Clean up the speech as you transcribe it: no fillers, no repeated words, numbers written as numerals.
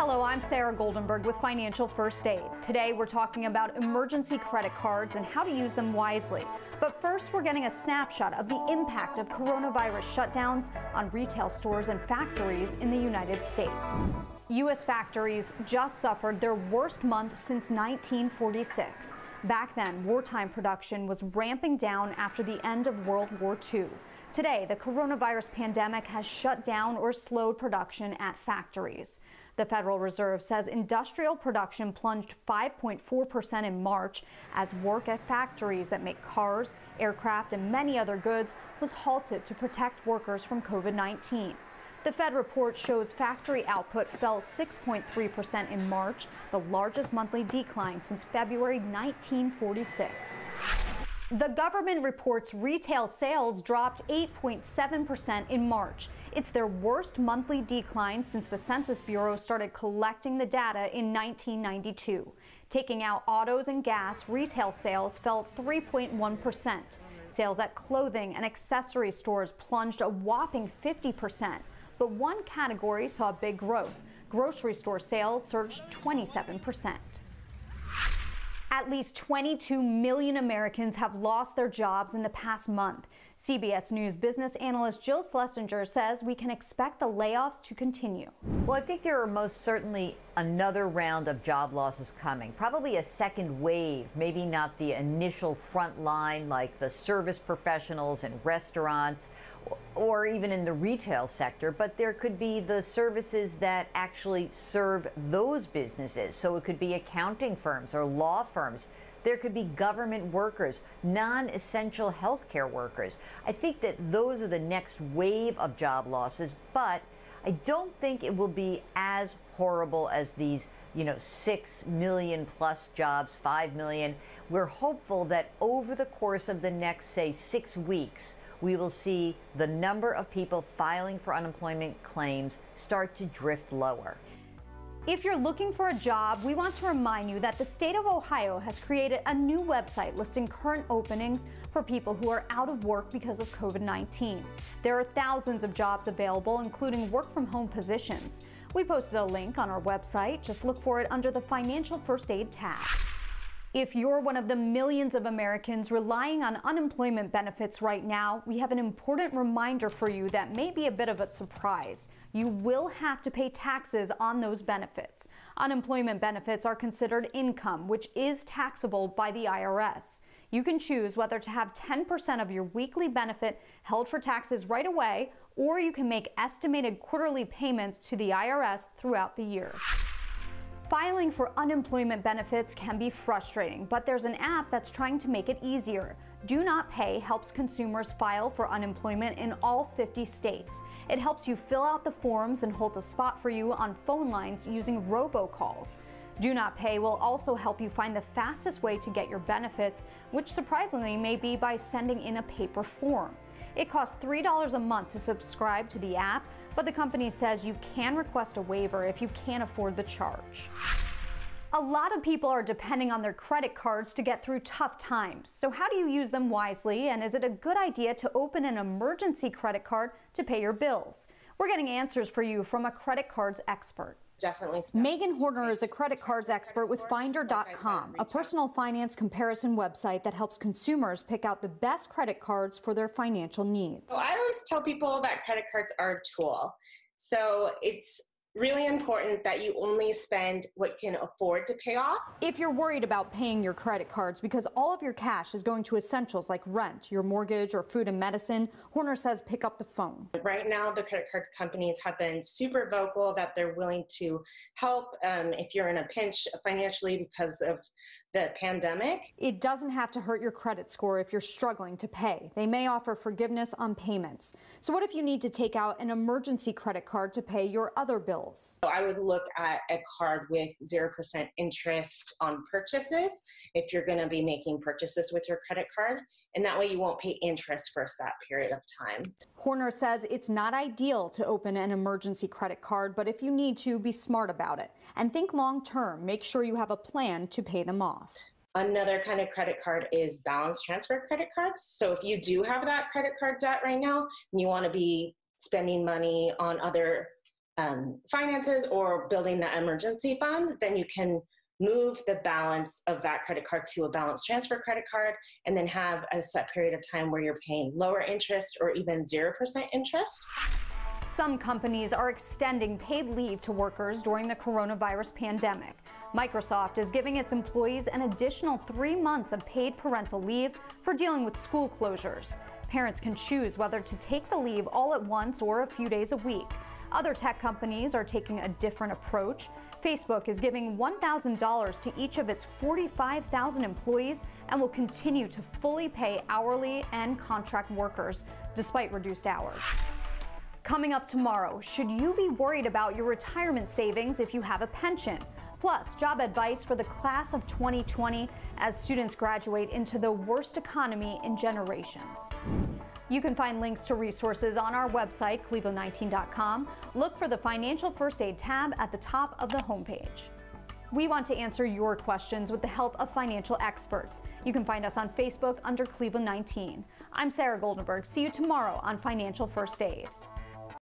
Hello, I'm Sarah Goldenberg with Financial First Aid. Today we're talking about emergency credit cards and how to use them wisely. But first, we're getting a snapshot of the impact of coronavirus shutdowns on retail stores and factories in the United States. U.S. factories just suffered their worst month since 1946. Back then, wartime production was ramping down after the end of World War II. Today, the coronavirus pandemic has shut down or slowed production at factories. The Federal Reserve says industrial production plunged 5.4% in March as work at factories that make cars, aircraft, and many other goods was halted to protect workers from COVID-19. The Fed report shows factory output fell 6.3% in March, the largest monthly decline since February 1946. The government reports retail sales dropped 8.7% in March. It's their worst monthly decline since the Census Bureau started collecting the data in 1992. Taking out autos and gas, retail sales fell 3.1%. Sales at clothing and accessory stores plunged a whopping 50%. But one category saw big growth. Grocery store sales surged 27%. At least 22 million Americans have lost their jobs in the past month. CBS News business analyst Jill Schlesinger says we can expect the layoffs to continue. Well, I think there are most certainly another round of job losses coming, probably a second wave, maybe not the initial front line like the service professionals in restaurants or even in the retail sector, but there could be the services that actually serve those businesses. So it could be accounting firms or law firms. There could be government workers, non-essential healthcare workers. I think that those are the next wave of job losses, but I don't think it will be as horrible as these, 6 million plus jobs, 5 million. We're hopeful that over the course of the next, say, 6 weeks, we will see the number of people filing for unemployment claims start to drift lower. If you're looking for a job, we want to remind you that the state of Ohio has created a new website listing current openings for people who are out of work because of COVID-19. There are thousands of jobs available, including work-from-home positions. We posted a link on our website. Just look for it under the Financial First Aid tab. If you're one of the millions of Americans relying on unemployment benefits right now, we have an important reminder for you that may be a bit of a surprise. You will have to pay taxes on those benefits. Unemployment benefits are considered income, which is taxable by the IRS. You can choose whether to have 10% of your weekly benefit held for taxes right away, or you can make estimated quarterly payments to the IRS throughout the year. Filing for unemployment benefits can be frustrating, but there's an app that's trying to make it easier. Do Not Pay helps consumers file for unemployment in all 50 states. It helps you fill out the forms and holds a spot for you on phone lines using robocalls. Do Not Pay will also help you find the fastest way to get your benefits, which surprisingly may be by sending in a paper form. It costs $3 a month to subscribe to the app, but the company says you can request a waiver if you can't afford the charge. A lot of people are depending on their credit cards to get through tough times. So how do you use them wisely, and is it a good idea to open an emergency credit card to pay your bills? We're getting answers for you from a credit cards expert. Definitely. Megan Horner is a credit cards expert with Finder.com, a personal finance comparison website that helps consumers pick out the best credit cards for their financial needs. Well, I always tell people that credit cards are a tool. So it's really important that you only spend what you can afford to pay off. If you're worried about paying your credit cards because all of your cash is going to essentials like rent, your mortgage, or food and medicine, Horner says pick up the phone. Right now, the credit card companies have been super vocal that they're willing to help if you're in a pinch financially because of the pandemic. It doesn't have to hurt your credit score if you're struggling to pay. They may offer forgiveness on payments. So what if you need to take out an emergency credit card to pay your other bills? So I would look at a card with 0% interest on purchases if you're going to be making purchases with your credit card. And that way you won't pay interest for a set period of time. Horner says it's not ideal to open an emergency credit card, but if you need to, be smart about it. And think long term. Make sure you have a plan to pay them off. Another kind of credit card is balance transfer credit cards. So if you do have that credit card debt right now and you want to be spending money on other finances or building that emergency fund, then you can move the balance of that credit card to a balance transfer credit card and then have a set period of time where you're paying lower interest or even 0% interest. Some companies are extending paid leave to workers during the coronavirus pandemic. Microsoft is giving its employees an additional 3 months of paid parental leave for dealing with school closures. Parents can choose whether to take the leave all at once or a few days a week. Other tech companies are taking a different approach. Facebook is giving $1,000 to each of its 45,000 employees and will continue to fully pay hourly and contract workers despite reduced hours. Coming up tomorrow, should you be worried about your retirement savings if you have a pension? Plus, job advice for the class of 2020 as students graduate into the worst economy in generations. You can find links to resources on our website, cleveland19.com. Look for the Financial First Aid tab at the top of the homepage. We want to answer your questions with the help of financial experts. You can find us on Facebook under Cleveland 19. I'm Sarah Goldenberg. See you tomorrow on Financial First Aid.